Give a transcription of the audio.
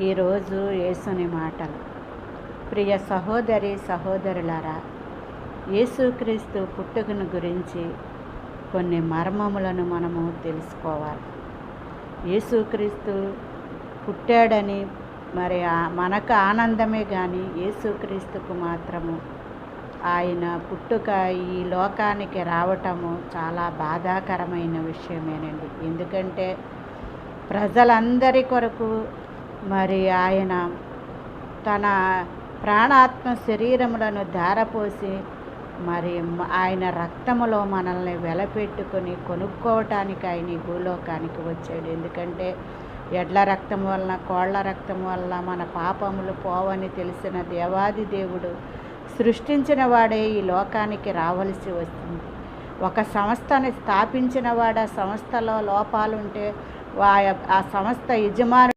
ఈరోజు యేసుని మాటలు. ప్రియ సహోదరి సహోదరులారా, యేసుక్రీస్తు పుట్టుకను గురించి కొన్ని మర్మములను మనము తెలుసుకోవాలి. యేసుక్రీస్తు పుట్టాడని మరి మనకు ఆనందమే కానీ యేసుక్రీస్తుకు మాత్రము ఆయన పుట్టుక ఈ లోకానికి రావటము చాలా బాధాకరమైన విషయమేనండి. ఎందుకంటే ప్రజలందరి కొరకు మరి ఆయన తన ప్రాణాత్మ శరీరములను ధారపోసి మరి ఆయన రక్తములో మనల్ని వెలపెట్టుకొని కొనుక్కోవటానికి ఆయన ఈ భూలోకానికి వచ్చాడు. ఎందుకంటే ఎడ్ల రక్తం వలన కోళ్ల రక్తం వలన మన పాపములు పోవని తెలిసిన దేవాది దేవుడు సృష్టించిన వాడే ఈ లోకానికి రావలసి వస్తుంది. ఒక సంస్థని స్థాపించిన వాడు ఆ సంస్థలో లోపాలుంటే ఆ సంస్థ యజమాని